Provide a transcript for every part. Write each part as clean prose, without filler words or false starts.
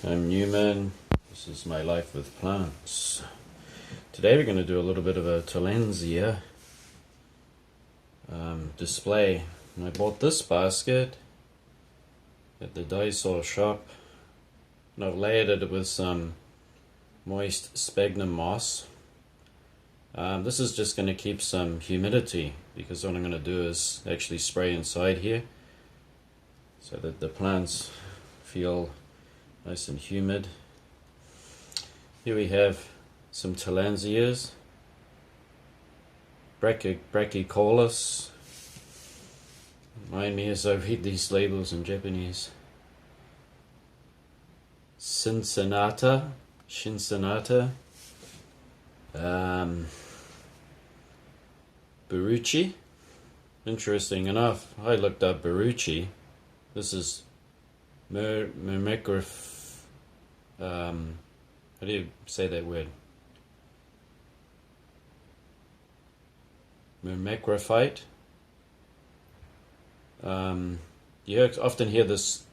I'm Newman. This is my life with plants. Today we're going to do a little bit of a Tillandsia display. And I bought this basket at the Daiso shop, and I've layered it with some moist sphagnum moss. This is just going to keep some humidity, because what I'm going to do is actually spray inside here so that the plants feel nice and humid. Here we have some Tillandsias, brachycollis. Remind me as I read these labels in Japanese. Shinsonata. Baruchi. Interesting enough, I looked up Baruchi. This is Myrmegraph. How do you say that word? Myrmegraphite. You often hear this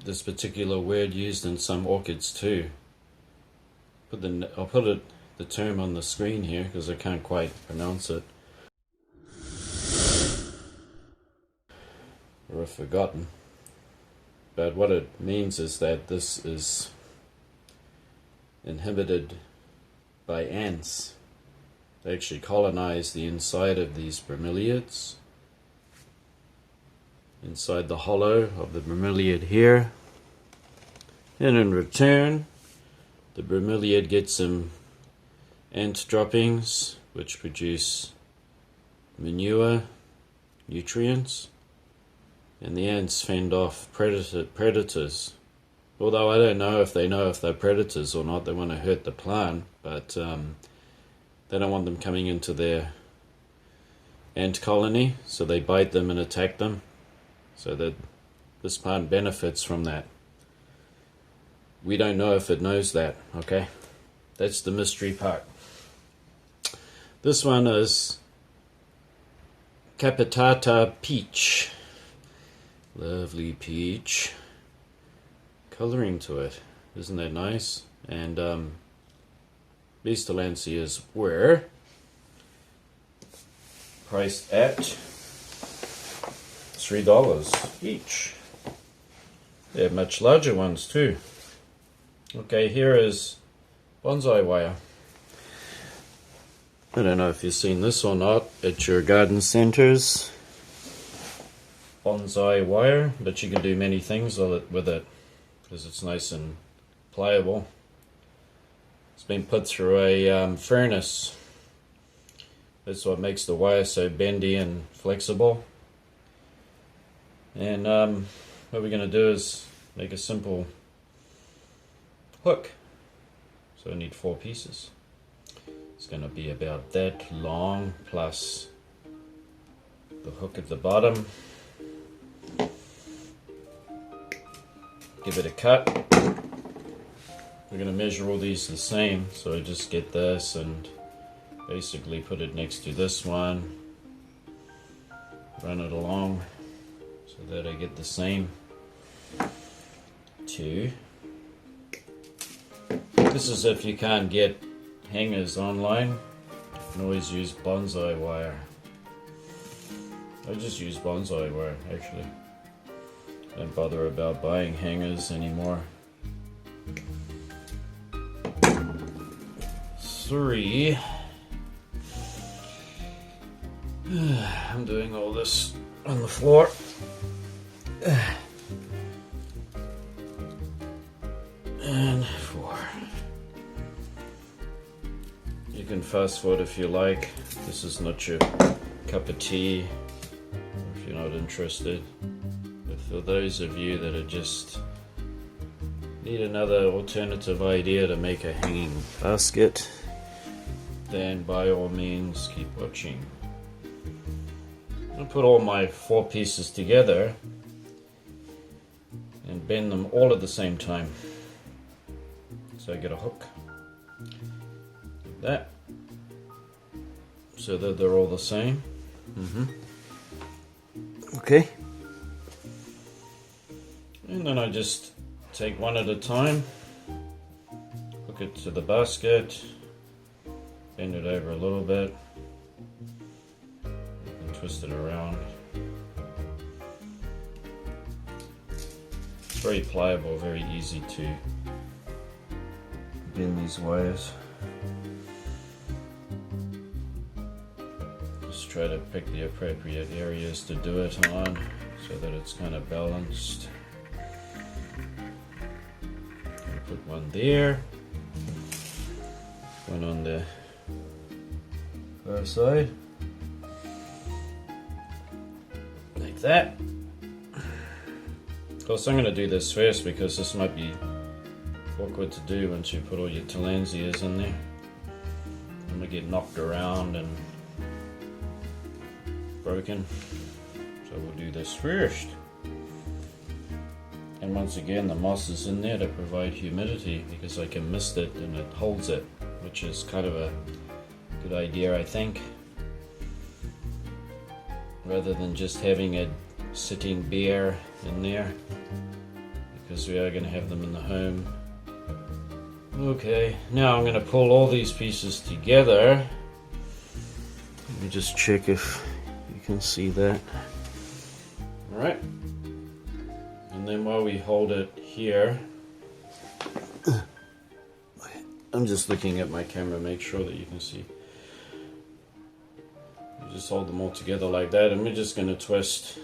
this particular word used in some orchids too. I'll put the term on the screen here because I can't quite pronounce it, or I've forgotten. But what it means is that this is inhibited by ants. They actually colonize the inside of these bromeliads, inside the hollow of the bromeliad here. And in return, the bromeliad gets some ant droppings, which produce manure, nutrients, and the ants fend off predators. Although I don't know if they're predators or not. They want to hurt the plant, but they don't want them coming into their ant colony, so they bite them and attack them, so that this plant benefits from that. We don't know if it knows that, okay? That's the mystery part. This one is Capitata Peach. Lovely peach coloring to it. Isn't that nice? And these Tillandsias were priced at $3 each. They have much larger ones too. Okay, here is bonsai wire. I don't know if you've seen this or not at your garden centers. Bonsai wire, but you can do many things with it because it's nice and pliable. It's been put through a furnace. That's what makes the wire so bendy and flexible. And what we're going to do is make a simple hook. So I need 4 pieces. It's going to be about that long, plus the hook at the bottom. Give it a cut. We're going to measure all these the same, so I just get this and basically put it next to this one, run it along so that I get the same 2. This is if you can't get hangers online. You can always use bonsai wire. I just use bonsai wire actually. Don't bother about buying hangers anymore. 3. I'm doing all this on the floor. And 4. You can fast forward if you like. This is not your cup of tea, if you're not interested. But for those of you that are just need another alternative idea to make a hanging basket, then by all means keep watching. I'll put all my 4 pieces together and bend them all at the same time. So I get a hook like that, so that they're all the same. Okay. And then I just take one at a time, hook it to the basket, bend it over a little bit, and twist it around. It's very pliable, very easy to bend these wires. Just try to pick the appropriate areas to do it on so that it's kind of balanced. Put one there, one on the far side, like that. Of course, I'm going to do this first because this might be awkward to do once you put all your Tillandsias in there. I'm going to get knocked around and broken, so we'll do this first. And once again, the moss is in there to provide humidity because I can mist it and it holds it, which is kind of a good idea, I think, rather than just having it sitting bare in there, because we are going to have them in the home. Okay, now I'm going to pull all these pieces together. Let me just check if you can see that. Alright. And then while we hold it here, I'm just looking at my camera, make sure that you can see. You just hold them all together like that, and we're just going to twist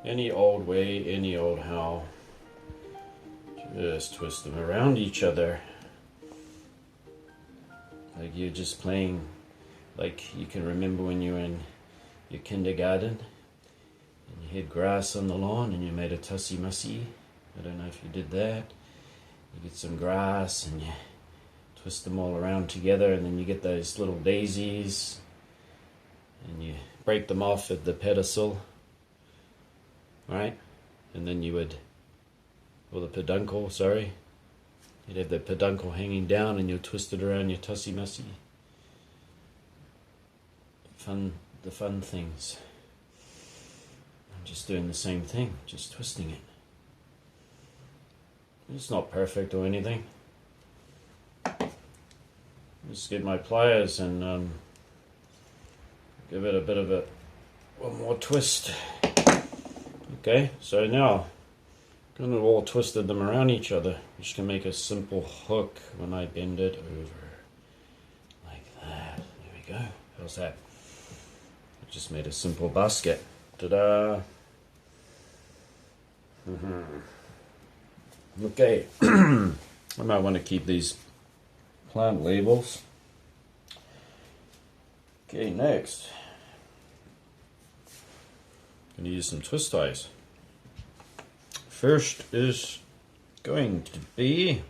any old way, any old how. Just twist them around each other. Like you're just playing, like you can remember when you were in your kindergarten. You had grass on the lawn and you made a tussy mussy. I don't know if you did that. You get some grass and you twist them all around together, and then you get those little daisies and you break them off at the pedestal, right? And then you would, or the peduncle, sorry. You'd have the peduncle hanging down and you'll twist it around your tussy mussy. The fun things. Just doing the same thing, just twisting it. It's not perfect or anything. Just get my pliers and give it a bit of one more twist. Okay, so now I'm going to all twisted them around each other, which can make a simple hook when I bend it over. Like that. There we go. How's that? I just made a simple basket. Ta-da! Okay, I might want to keep these plant labels. Okay, next, I'm going to use some twist ties. First is going to be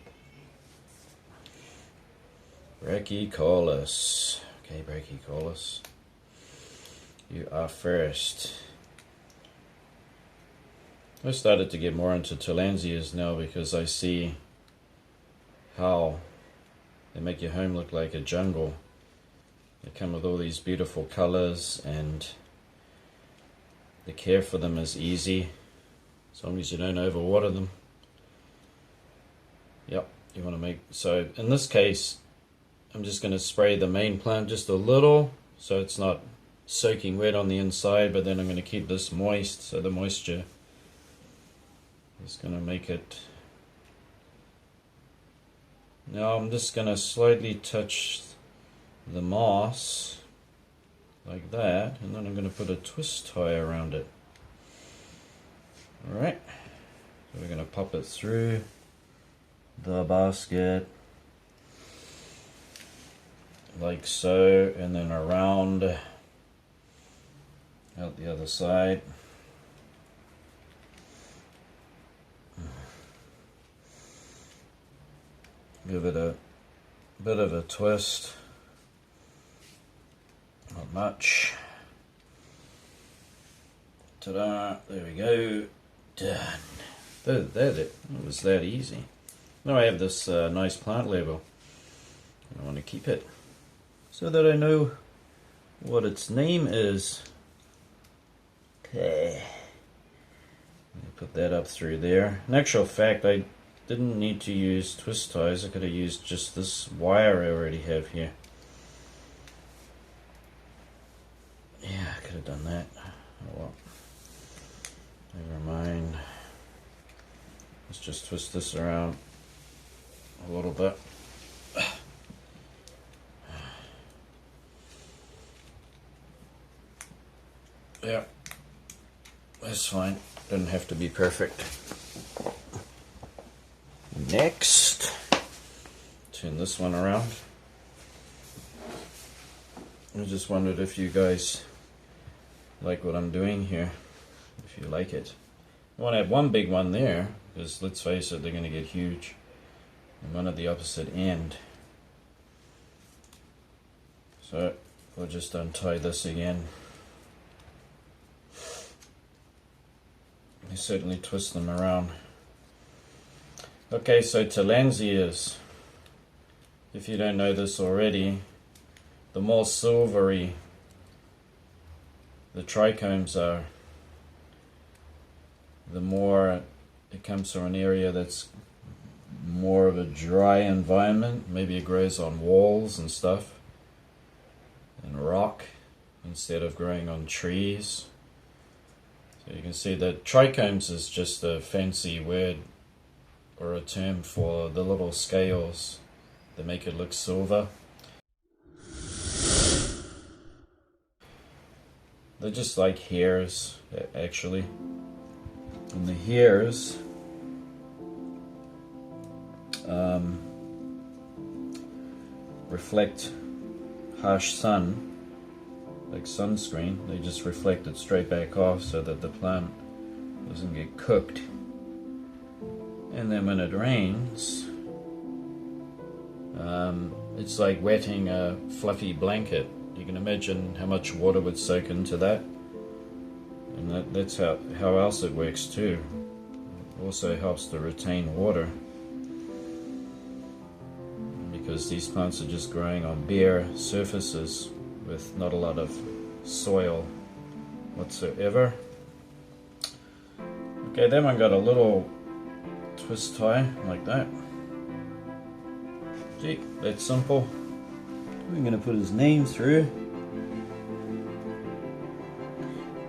Brachycollis. Okay, Brachycollis, you are first. I started to get more into Tillandsias now because I see how they make your home look like a jungle. They come with all these beautiful colors and the care for them is easy as long as you don't overwater them. Yep, you want to make, so in this case I'm just going to spray the main plant just a little so it's not soaking wet on the inside, but then I'm going to keep this moist, so the moisture is going to make it. Now I'm just going to slightly touch the moss like that, and then I'm going to put a twist tie around it. Alright, so we're going to pop it through the basket like so, and then around out the other side. Give it a bit of a twist, not much. Ta-da, there we go, done. That was that easy. Now I have this nice plant label. I want to keep it so that I know what its name is. Okay, Put that up through there. In actual fact, I didn't need to use twist ties. I could have used just this wire I already have here. Yeah, I could have done that. Oh well. Never mind. Let's just twist this around a little bit. Yeah, that's fine. Doesn't have to be perfect. Next, turn this one around. I just wondered if you guys like what I'm doing here, if you like it. I want to have one big one there, because let's face it, they're going to get huge. And one at the opposite end. So, we'll just untie this again. You certainly twist them around. Okay, so Tillandsias. If you don't know this already, the more silvery the trichomes are, the more it comes from an area that's more of a dry environment. Maybe it grows on walls and stuff, and rock, instead of growing on trees. So you can see that trichomes is just a fancy word or a term for the little scales that make it look silver. They're just like hairs, actually. And the hairs reflect harsh sun, like sunscreen. They just reflect it straight back off so that the plant doesn't get cooked. And then when it rains, it's like wetting a fluffy blanket. You can imagine how much water would soak into that. And that's how else it works too. It also helps to retain water, because these plants are just growing on bare surfaces with not a lot of soil whatsoever. Okay, that one got a little twist tie like that. See, that's simple. We're going to put his name through.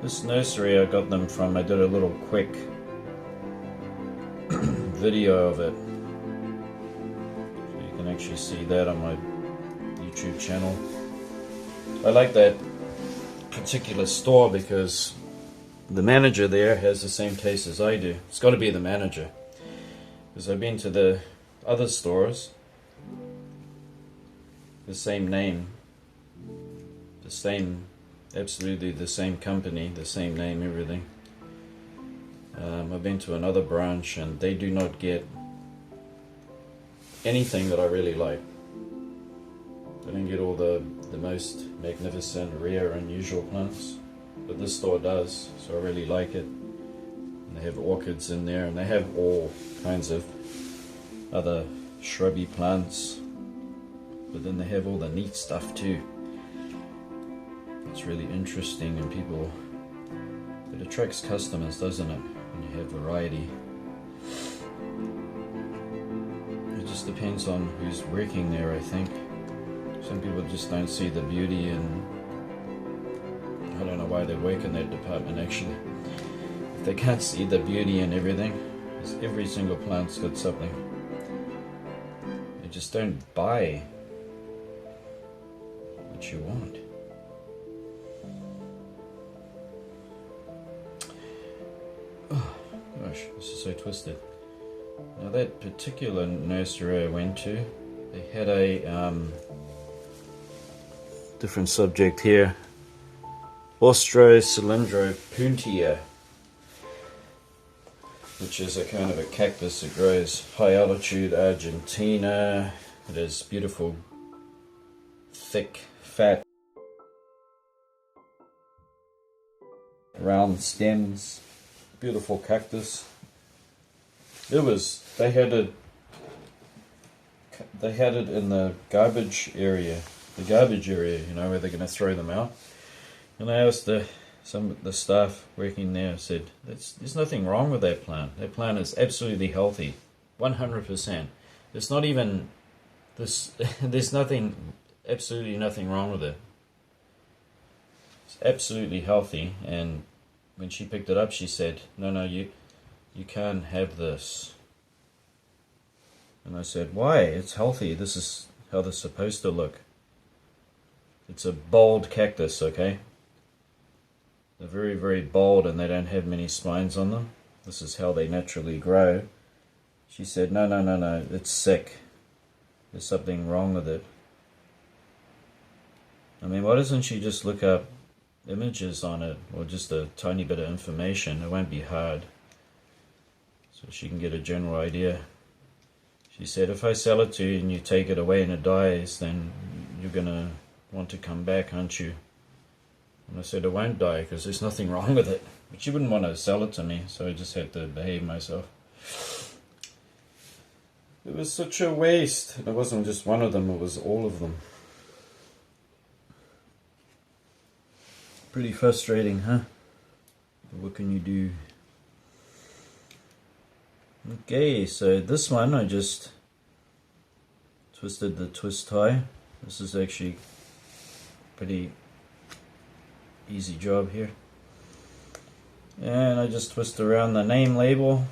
This nursery I got them from, I did a little quick video of it. So you can actually see that on my YouTube channel. I like that particular store because the manager there has the same taste as I do. It's got to be the manager. Because I've been to the other stores, the same name, the same, absolutely the same company, the same name, everything. I've been to another branch and they do not get anything that I really like. They don't get all the most magnificent, rare, unusual plants, but this store does, so I really like it. And they have orchids in there, and they have all kinds of other shrubby plants, but then they have all the neat stuff too. It's really interesting, and people, it attracts customers, doesn't it, when you have variety. It just depends on who's working there, I think. Some people just don't see the beauty, and I don't know why they work in that department actually. If they can't see the beauty in everything, because every single plant's got something. They just don't buy what you want. Oh gosh, this is so twisted. Now that particular nursery I went to, they had a different subject here. Austrocylindropuntia, which is a kind of a cactus that grows high altitude Argentina. It has beautiful, thick, fat, round stems. Beautiful cactus. They had it in the garbage area. You know, where they're going to throw them out. And I asked the some of the staff working there said there's nothing wrong with that plant. That plant is absolutely healthy, 100%. It's not even this. There's absolutely nothing wrong with it. It's absolutely healthy. And when she picked it up, she said, "No, you can't have this." And I said, "Why? It's healthy. This is how they're supposed to look." It's a bold cactus, okay? They're very, very bold and they don't have many spines on them. This is how they naturally grow. She said, no, it's sick. There's something wrong with it. I mean, why doesn't she just look up images on it, or just a tiny bit of information? It won't be hard. So she can get a general idea. She said, if I sell it to you and you take it away and it dies, then you're going to want to come back, aren't you? And I said, it won't die because there's nothing wrong with it. But she wouldn't want to sell it to me, so I just had to behave myself. It was such a waste. It wasn't just one of them, it was all of them. Pretty frustrating, huh? But what can you do? Okay, so this one I just twisted the twist tie. This is actually pretty easy job here. And I just twist around the name label.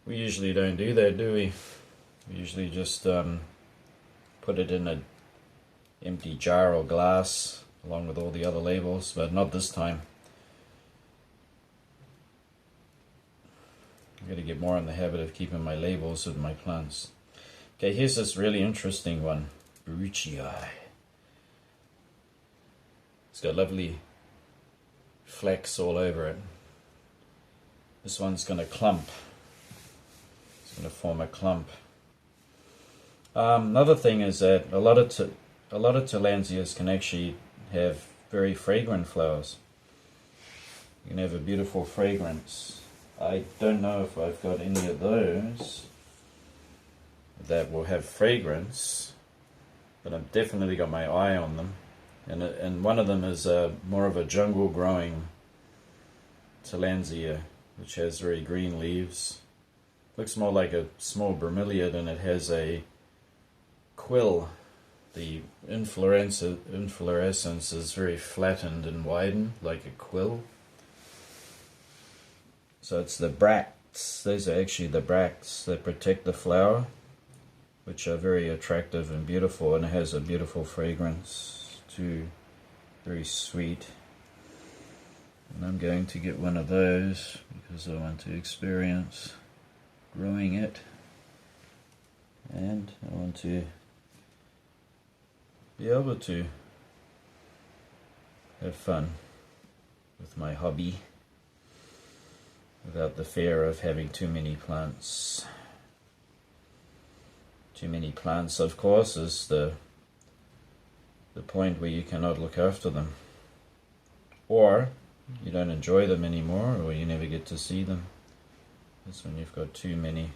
We usually don't do that, do we? We usually just put it in an empty jar or glass along with all the other labels, but not this time. I'm going to get more in the habit of keeping my labels with my plants. Okay, here's this really interesting one. Baruchii. It's got lovely flecks all over it. This one's going to clump. It's going to form a clump. Another thing is that a lot of Tillandsias can actually have very fragrant flowers. You can have a beautiful fragrance. I don't know if I've got any of those that will have fragrance, but I've definitely got my eye on them. And one of them is more of a jungle growing Tillandsia, which has very green leaves. Looks more like a small bromeliad, and it has a quill. The inflorescence is very flattened and widened like a quill. So it's the bracts. Those are actually the bracts that protect the flower, which are very attractive and beautiful, and it has a beautiful fragrance too, very sweet. And I'm going to get one of those because I want to experience growing it, and I want to be able to have fun with my hobby without the fear of having too many plants. Too many plants, of course, is the point where you cannot look after them, or you don't enjoy them anymore, or you never get to see them. That's when you've got too many.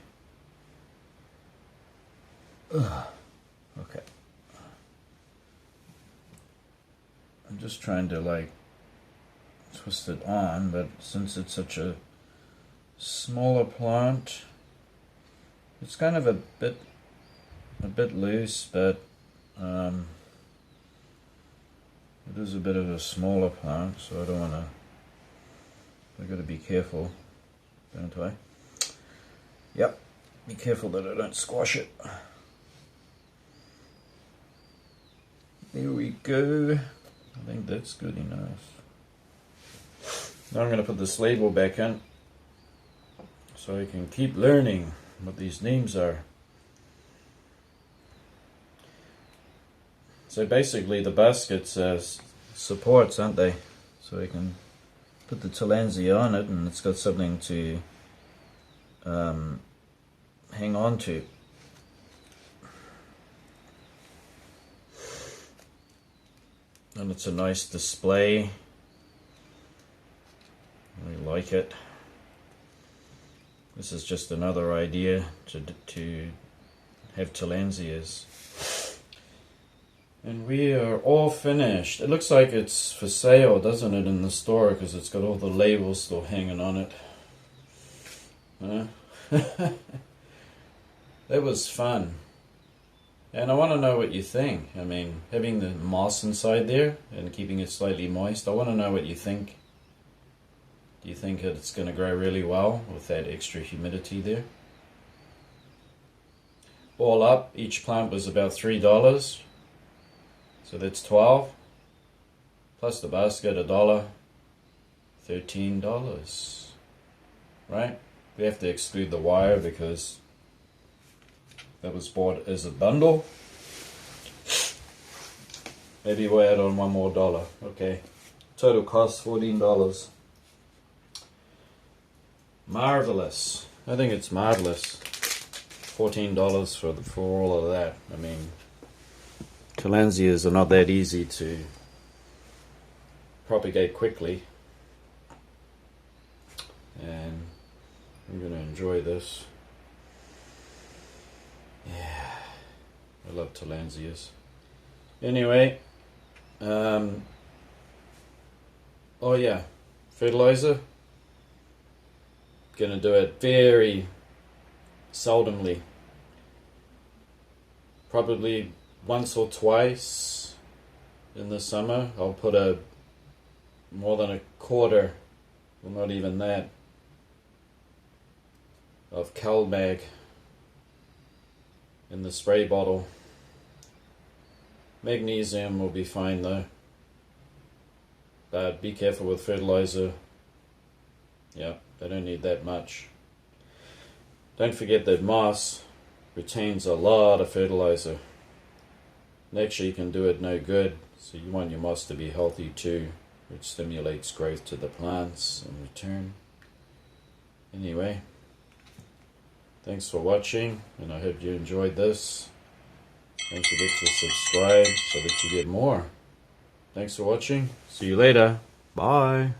Okay. I'm just trying to like twist it on, but since it's such a smaller plant, it's kind of a bit loose, but it is a bit of a smaller plant, so I don't want to. I've got to be careful, don't I? Yep. Be careful that I don't squash it. There we go. I think that's good enough. Now I'm going to put this label back in so I can keep learning what these names are. So basically the baskets are supports, aren't they? So I can put the Tillandsia on it, and it's got something to hang on to. And it's a nice display. I like it. This is just another idea to have Tillandsias. And we are all finished. It looks like it's for sale, doesn't it, in the store, because it's got all the labels still hanging on it. That was fun. And I want to know what you think. I mean, having the moss inside there and keeping it slightly moist, I want to know what you think. Do you think that it's going to grow really well with that extra humidity there? All up, each plant was about $3. So that's 12. Plus the basket, $1. $13. Right? We have to exclude the wire because that was bought as a bundle. Maybe we'll add on one more dollar. Okay. Total cost $14. Marvelous. I think it's marvelous. $14 for all of that. I mean, Tillandsias are not that easy to propagate quickly. And I'm going to enjoy this. Yeah, I love Tillandsias. Anyway, oh yeah, fertilizer. Gonna do it very seldomly. Probably once or twice in the summer. I'll put more than a quarter, well not even that, of CalMag in the spray bottle. Magnesium will be fine though, but be careful with fertilizer. Yeah, they don't need that much. Don't forget that moss retains a lot of fertilizer. Actually, you can do it no good, so you want your moss to be healthy too, which stimulates growth to the plants in return. Anyway, thanks for watching, and I hope you enjoyed this. Don't forget to subscribe so that you get more. Thanks for watching. See you later. Bye.